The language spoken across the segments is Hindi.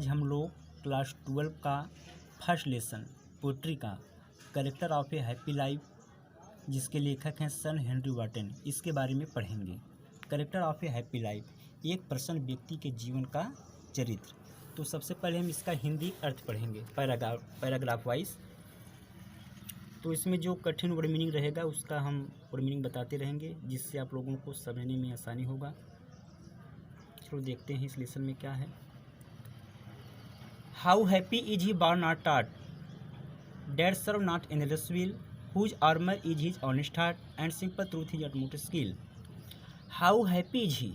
आज हम लोग क्लास 12 का फर्स्ट लेसन पोट्री का character of A happy life, जिसके लेखक हैं सर हेनरी वॉटन, इसके बारे में पढ़ेंगे। Character of A happy life, एक प्रसन्न व्यक्ति के जीवन का चरित्र। तो सबसे पहले हम इसका हिंदी अर्थ पढ़ेंगे पैराग्राफ वाइज। तो इसमें जो कठिन वर्ड मीनिंग रहेगा उसका हम वर्ड मीनिंग बताते रहेंगे, जिससे आप लोगों को समझने में आसानी होगा। चलो देखते हैं इस लेसन में क्या है। How happy is he born not taught, that serve not in will, whose armour is his honest heart and simple truth is utmost skill. How happy is he,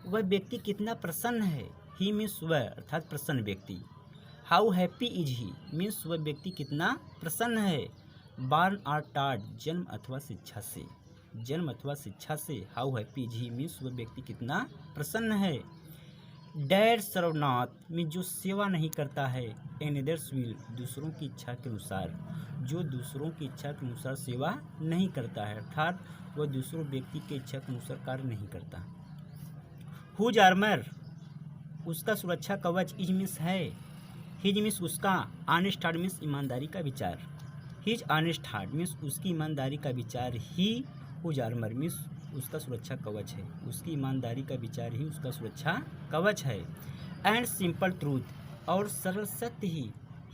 वह व्यक्ति कितना प्रसन्न है। ही मीन्स वह, अर्थात प्रसन्न व्यक्ति। How happy is he means वह व्यक्ति कितना प्रसन्न है। बार्न आर टार्ड, जन्म अथवा शिक्षा से, जन्म अथवा शिक्षा से। How happy is he means वह व्यक्ति कितना प्रसन्न है। डैड सर्वनाथ मीन्स जो सेवा नहीं करता है। एनदर्स विल, दूसरों की इच्छा के अनुसार, जो दूसरों की इच्छा के अनुसार सेवा नहीं करता है, अर्थात वह दूसरों व्यक्ति के इच्छा के अनुसार कार्य नहीं करता। हुज आर्मर, उसका सुरक्षा कवच। इज मीन्स है, हिज मीन्स उसका, ऑनेस्ट हार्ट मीन्स ईमानदारी का विचार। हिज ऑनेस्ट हार्ट मीन्स उसकी ईमानदारी का विचार ही हुज आर्मर मीन्स उसका सुरक्षा कवच है। उसकी ईमानदारी का विचार ही उसका सुरक्षा कवच है। एंड सिंपल ट्रूथ, और सरल सत्य ही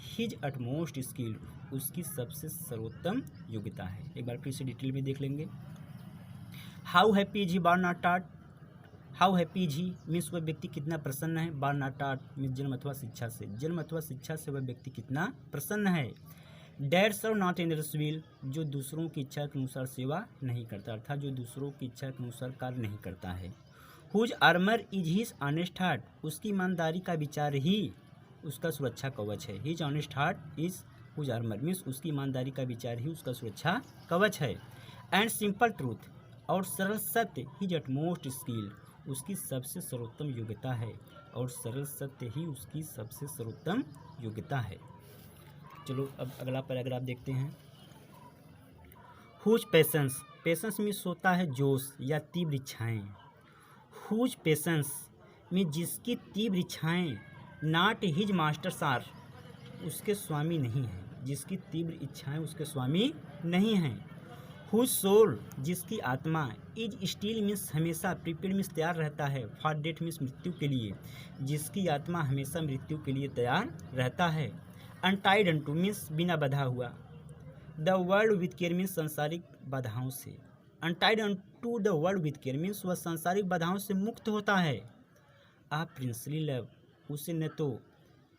हिज अटमोस्ट स्किल, उसकी सबसे सर्वोत्तम योग्यता है। एक बार फिर से डिटेल में देख लेंगे। How happy is he born not taught, how happy is he means वह व्यक्ति कितना प्रसन्न है। बार नॉट टाट मीन्स जन्म अथवा शिक्षा से, जन्म अथवा शिक्षा से वह व्यक्ति कितना प्रसन्न है। That serve not in will, जो दूसरों की इच्छा के अनुसार सेवा नहीं करता, अर्थात जो दूसरों की इच्छा के अनुसार कार्य नहीं करता है। Whose armour is his honest heart, उसकी ईमानदारी का विचार ही उसका सुरक्षा कवच है। His honest heart is whose armour means उसकी ईमानदारी का विचार ही उसका सुरक्षा कवच है। एंड सिंपल ट्रूथ, और सरल सत्य हिज अटमोस्ट स्किल, उसकी सबसे सर्वोत्तम योग्यता है। और सरल सत्य ही उसकी सबसे सर्वोत्तम योग्यता है। चलो अब अगला पैराग्राफ देखते हैं। हुज पेशेंस, पेशेंस मीन्स होता है जोश या तीव्र इच्छाएँ। हुज पेशेंस मीन्स जिसकी तीव्र इच्छाएँ। नॉट हिज मास्टर्स आर, उसके स्वामी नहीं हैं, जिसकी तीव्र इच्छाएँ उसके स्वामी नहीं हैं। हुज सोल, जिसकी आत्मा। इज स्टील मीन्स हमेशा, प्रिपेयर मीन्स तैयार रहता है। फॉर डेथ मीन्स मृत्यु के लिए, जिसकी आत्मा हमेशा मृत्यु के लिए तैयार रहता है। अनटाइड अनटू मीन्स बिना बंधा हुआ। The world with care means सांसारिक बाधाओं से। Untied unto the world with care means वह सांसारिक बाधाओं से मुक्त होता है। आ प्रिंसली लव, उसे न तो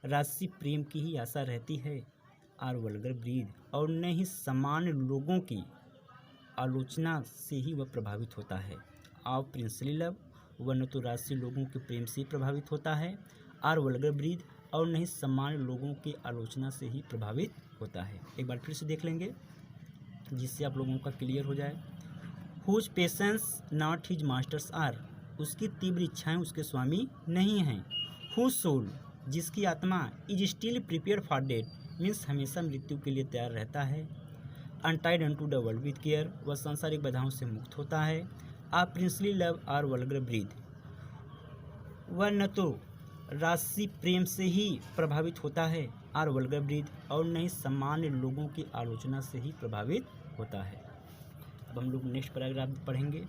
राशि प्रेम की ही आशा रहती है। आर वल्गर ब्रीद, और न ही सामान्य लोगों की आलोचना से ही वह प्रभावित होता है। आ प्रिंसली लव, वह न तो राशि लोगों के प्रेम से ही प्रभावित होता है। आर वल्गर ब्रीद, और नहीं सामान्य लोगों की आलोचना से ही प्रभावित होता है। एक बार फिर से देख लेंगे जिससे आप लोगों का क्लियर हो जाए। Whose passions not his masters are, उसकी तीव्र इच्छाएं उसके स्वामी नहीं हैं। हुज सोल, जिसकी आत्मा। Is still prepare for death means हमेशा मृत्यु के लिए तैयार रहता है। Untied unto the world with care, वह सांसारिक बाधाओं से मुक्त होता है। A princely love or vulgar breath, वह न तो राशि प्रेम से ही प्रभावित होता है। आर वल्गर ब्रीद, और नहीं सामान्य लोगों की आलोचना से ही प्रभावित होता है। अब हम लोग नेक्स्ट पैराग्राफ पढ़ेंगे।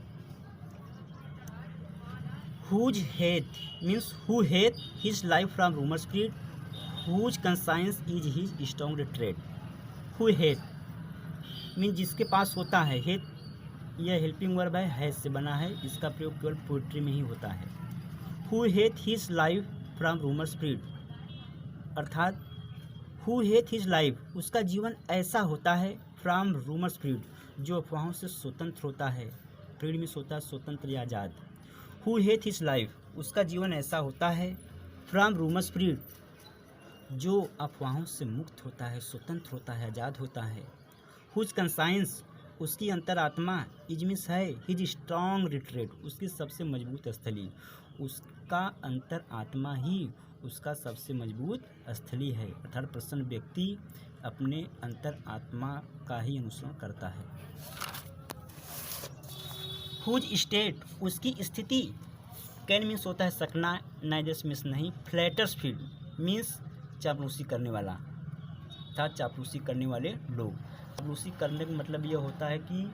Whose hath means who hath his life from rumour spread, whose conscience is his strong trade. Who hath means जिसके पास होता है। हेथ यह हेल्पिंग वर्ब है से बना है, इसका प्रयोग केवल पोइट्री में ही होता है। Who hath his life from rumour spread, अर्थात हु हेथ हिज लाइफ, उसका जीवन ऐसा होता है। फ्रॉम रूमर स्प्रेड, जो अफवाहों से स्वतंत्र होता है। फ्रीड मीन्स होता है स्वतंत्र या आज़ाद। हु हेथ हिज लाइफ, उसका जीवन ऐसा होता है। फ्रॉम रूमर स्प्रेड, जो अफवाहों से मुक्त होता है, स्वतंत्र होता है, आज़ाद होता है। हुज कंसाइंस, उसकी अंतरात्मा। इज मीन्स है, हिज स्ट्रॉन्ग रिट्रेट, उसकी सबसे मजबूत स्थली। उसका अंतर आत्मा ही उसका सबसे मजबूत स्थली है, अर्थात प्रसन्न व्यक्ति अपने अंतर आत्मा का ही अनुसरण करता है। हुज स्टेट, उसकी स्थिति। कैन मीन्स होता है सकना, नाइदर्स मीन्स नहीं। फ्लैटर्स फील्ड, मीन्स चापलूसी करने वाला अर्थात चापलूसी करने वाले लोग। चापलूसी करने का मतलब यह होता है कि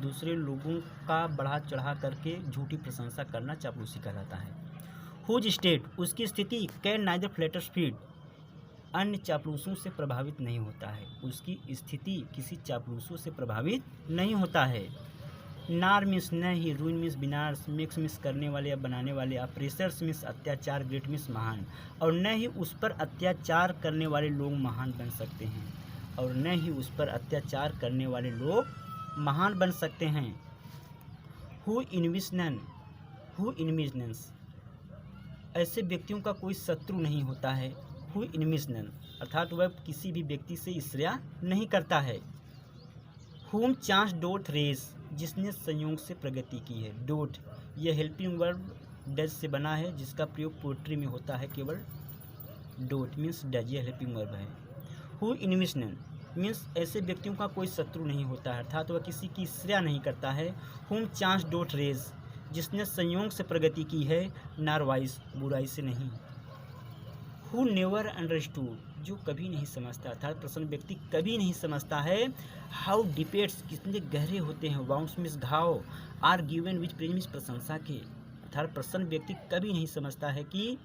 दूसरे लोगों का बढ़ा चढ़ा करके झूठी प्रशंसा करना चापलूसी कहलाता है। हुज स्टेट उसकी स्थिति कैन नाइदर फ्लैटर्स फीड अन्य चापलूसों से प्रभावित नहीं होता है। उसकी स्थिति किसी चापलूसों से प्रभावित नहीं होता है। नार मीन्स न ही, रूइन मीन्स विनाश, मिक्स मीन्स करने वाले या बनाने वाले, अप्रेसर्स मीन्स अत्याचार, ग्रेट मीन्स महान, और न ही उस पर अत्याचार करने वाले लोग महान बन सकते हैं, और न ही उस पर अत्याचार करने वाले लोग महान बन सकते हैं। हु इनविजनस ऐसे व्यक्तियों का कोई शत्रु नहीं होता है। हु इनविजनन अर्थात वह किसी भी व्यक्ति से ईर्ष्या नहीं करता है। हुम चांस डोट रेस जिसने संयोग से प्रगति की है। डोट यह हेल्पिंग वर्ब डज से बना है जिसका प्रयोग पोएट्री में होता है केवल। डोट मीन्स डज, यह हेल्पिंग वर्ब है। हु इनविजनन मीन्स ऐसे व्यक्तियों का कोई शत्रु नहीं होता है अर्थात वह किसी की ईर्ष्या नहीं करता है। हुम चांस डोट रेस जिसने संयोग से प्रगति की है, नारवाइस बुराई से नहीं। हु नेवर अंडरस्टूड जो कभी नहीं समझता अर्थात प्रसन्न व्यक्ति कभी नहीं समझता है। हाउ डिपेट्स कितने गहरे होते हैं। वाउंड्स मीन्स घाव, are given which praise means प्रशंसा के अर्थात प्रसन्न व्यक्ति कभी नहीं समझता है कि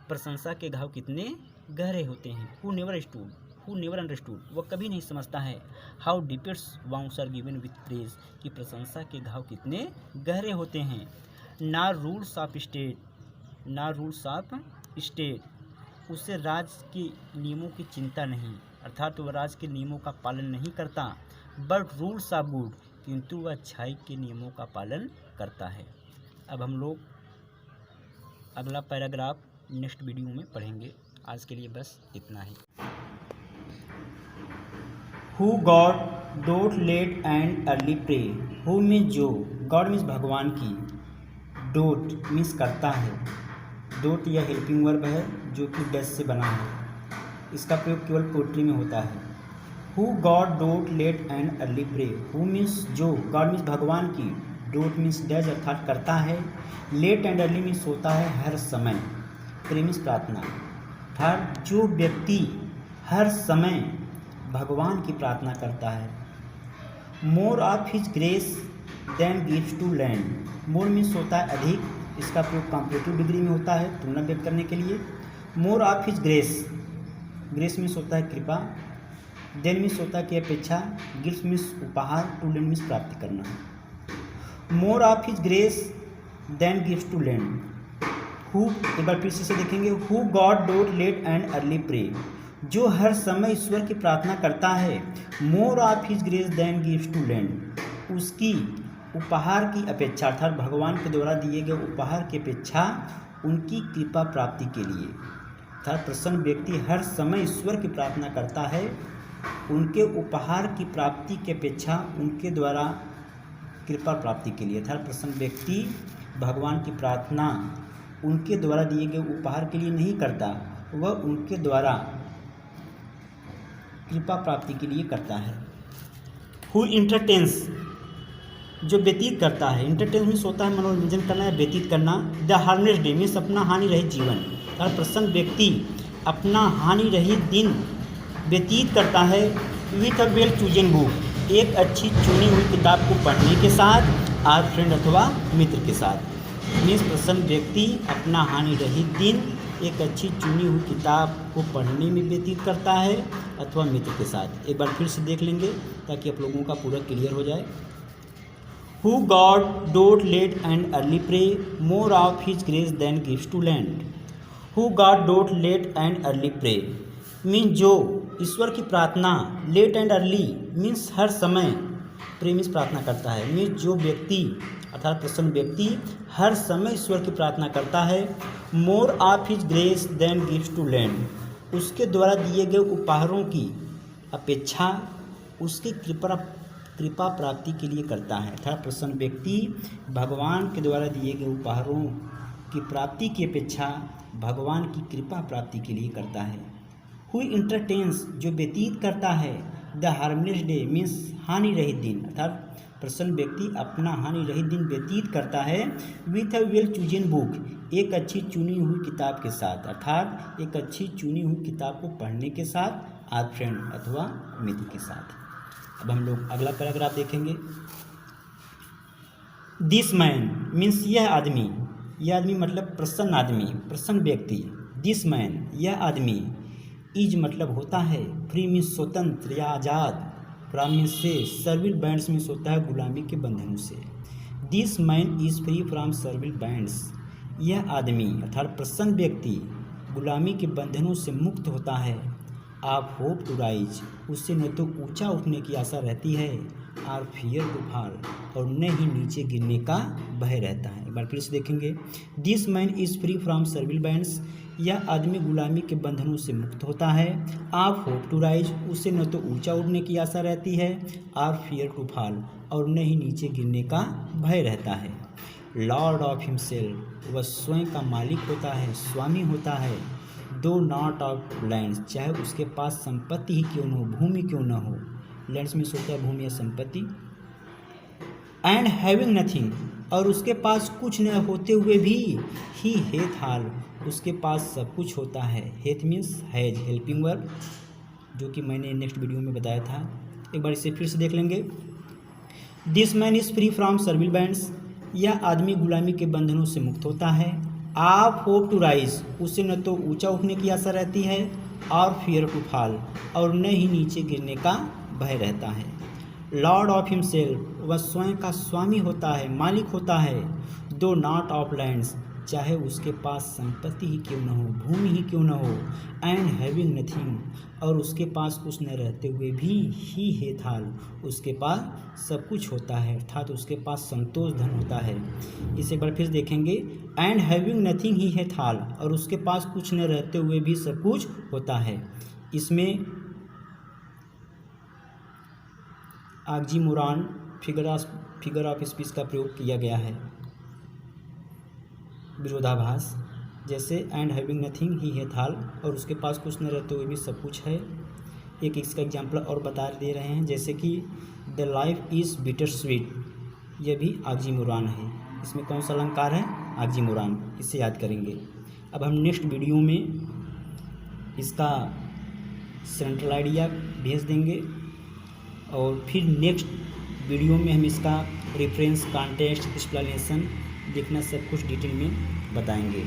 प्रशंसा के घाव कितने गहरे होते हैं। हु नेवर अंडरस्टूड वह कभी नहीं समझता है। How deepest wounds are given with praise कि प्रशंसा के घाव कितने गहरे होते हैं। ना रूल्स ऑफ स्टेट उसे राज के नियमों की चिंता नहीं अर्थात वह राज के नियमों का पालन नहीं करता। बट रूल्स ऑफ गुड किंतु वह अच्छाई के नियमों का पालन करता है। अब हम लोग अगला पैराग्राफ नेक्स्ट वीडियो में पढ़ेंगे। आज के लिए बस इतना ही। Who God don't let and early pray. Who means जो, गॉड मीन्स भगवान की, डोंट मीन्स करता है। डोट यह हेल्पिंग वर्ब है जो कि डज से बना है। इसका प्रयोग केवल पोएट्री में होता है। Who God doth late and early pray. Who means जो, गॉड मीन्स भगवान की, डोट मीन्स डज अर्थात करता है, लेट एंड अर्ली मीन्स होता है हर समय, प्रे मीन्स प्रार्थना अर्थात जो व्यक्ति हर समय भगवान की प्रार्थना करता है। More of his grace than gives to lend. More means होता है अधिक, इसका प्रयोग कॉम्परेटिव डिग्री में होता है तुलना व्यक्त करने के लिए। More of his grace, grace means होता है कृपा, देन मीन्स होता है कि अपेक्षा, गिफ्ट मीन्स उपहार, टू लैंड मीन्स प्राप्ति करना। More of his grace than gives to lend. Who एक बार फिर से देखेंगे। Who God doth late and early pray जो हर समय ईश्वर की प्रार्थना करता है। More of his grace than gives to lend उसकी उपहार की अपेक्षा अर्थात भगवान के द्वारा दिए गए उपहार की अपेक्षा उनकी कृपा प्राप्ति के लिए अर्थात प्रसन्न व्यक्ति हर समय ईश्वर की प्रार्थना करता है उनके उपहार की प्राप्ति की अपेक्षा उनके द्वारा कृपा प्राप्ति के लिए अर्थात प्रसन्न व्यक्ति भगवान की प्रार्थना उनके द्वारा दिए गए उपहार के लिए नहीं करता, वह उनके द्वारा कृपा प्राप्ति के लिए करता है। हु इंटरटेन्स जो व्यतीत करता है। इंटरटेन मीन्स होता है मनोरंजन करना या व्यतीत करना। द हार्मलेस डे मीन्स अपना हानि रहित जीवन अर्थात प्रसन्न व्यक्ति अपना हानि रहित दिन व्यतीत करता है with a well chosen book एक अच्छी चुनी हुई किताब को पढ़ने के साथ, आर फ्रेंड अथवा मित्र के साथ। मीन्स प्रसन्न व्यक्ति अपना हानि रहित दिन एक अच्छी चुनी हुई किताब को पढ़ने में व्यतीत करता है अथवा मित्र के साथ। एक बार फिर से देख लेंगे ताकि आप लोगों का पूरा क्लियर हो जाए। Who God don't let and early pray, more of His grace than gives to lend. Who God don't let and early pray means जो ईश्वर की प्रार्थना लेट एंड अर्ली मीन्स हर समय, प्रे मीन्स प्रार्थना करता है। मीन्स जो व्यक्ति अर्थात प्रसन्न व्यक्ति हर समय ईश्वर की प्रार्थना करता है। More of his grace than gives to lend उसके द्वारा दिए गए उपहारों की अपेक्षा उसकी कृपा प्राप्ति के लिए करता है अर्थात प्रसन्न व्यक्ति भगवान के द्वारा दिए गए उपहारों की प्राप्ति की अपेक्षा भगवान की कृपा प्राप्ति के लिए करता है। हु इंटरटेन्स जो व्यतीत करता है। द हार्मलेस डे मीन्स हानि रहित दिन अर्थात प्रसन्न व्यक्ति अपना हानि रहित दिन व्यतीत करता है with a well chosen book एक अच्छी चुनी हुई किताब के साथ, अर्थात एक अच्छी चुनी हुई किताब को पढ़ने के साथ, आर फ्रेंड अथवा मित्र के साथ। अब हम लोग अगला पैराग्राफ देखेंगे। दिस मैन मीन्स यह आदमी मतलब प्रसन्न आदमी, प्रसन्न व्यक्ति। दिस मैन यह आदमी, इज मतलब होता है, फ्री मीन्स स्वतंत्र या आज़ाद, फ्रॉम मीन्स से, सर्विल बैंड्स मीन्स होता है गुलामी के बंधनों से। This man is free from servile bands, यह आदमी अर्थात प्रसन्न व्यक्ति गुलामी के बंधनों से मुक्त होता है। आप होप टू राइज, उससे न तो ऊंचा उठने की आशा रहती है, आर फियर टू फॉल, और न ही नीचे गिरने का भय रहता है। एक बार फिर से देखेंगे। This man is free from servile bands, यह आदमी गुलामी के बंधनों से मुक्त होता है। आप होप टू राइज, उससे न तो ऊंचा उठने की आशा रहती है, आर फियर टू फॉल, और न ही नीचे गिरने का भय रहता है। लॉर्ड ऑफ हिमसेल्फ, वह स्वयं का मालिक होता है, स्वामी होता है। दो नॉट ऑफ लैंड्स, चाहे उसके पास संपत्ति ही क्यों न हो, भूमि क्यों न हो, लैंड्स में होता है भूमि या संपत्ति। एंड हैविंग नथिंग, और उसके पास कुछ न होते हुए भी, ही हेथ हाल, उसके पास सब कुछ होता है। Heath means has, helping verb, जो कि मैंने नेक्स्ट वीडियो में बताया था। एक बार इसे फिर से देख लेंगे। This man is free from servile bands, यह आदमी गुलामी के बंधनों से मुक्त होता है। आप होप टू राइज, उससे न तो ऊंचा उठने की आशा रहती है, और फियर टू फॉल, और न ही नीचे गिरने का भय रहता है। लॉर्ड ऑफ हिमसेल्फ, वह स्वयं का स्वामी होता है, मालिक होता है। दो नॉट ऑफ लैंड्स, चाहे उसके पास संपत्ति ही क्यों न हो, भूमि ही क्यों न हो। एंड हैविंग नथिंग, और उसके पास कुछ न रहते हुए भी, ही हेथ हाल, उसके पास सब कुछ होता है, अर्थात उसके पास संतोष धन होता है। इसे एक बार फिर देखेंगे। And having nothing he hath all, और उसके पास कुछ न रहते हुए भी सब कुछ होता है। इसमें ऑक्सीमोरॉन, फिगर ऑफ स्पीच का प्रयोग किया गया है, विरोधाभास। जैसे and having nothing he hath all, और उसके पास कुछ न रहते हुए भी सब कुछ है। एक इसका एग्जाम्पल और बता दे रहे हैं, जैसे कि the life is bitter sweet, यह भी ऑक्सीमोरॉन है। इसमें कौन सा अलंकार है? ऑक्सीमोरॉन, इसे याद करेंगे। अब हम नेक्स्ट वीडियो में इसका सेंट्रल आइडिया भेज देंगे, और फिर नेक्स्ट वीडियो में हम इसका रेफरेंस, कॉन्टेक्स्ट, एक्सप्लेनेशन लिखना सब कुछ डिटेल में बताएंगे।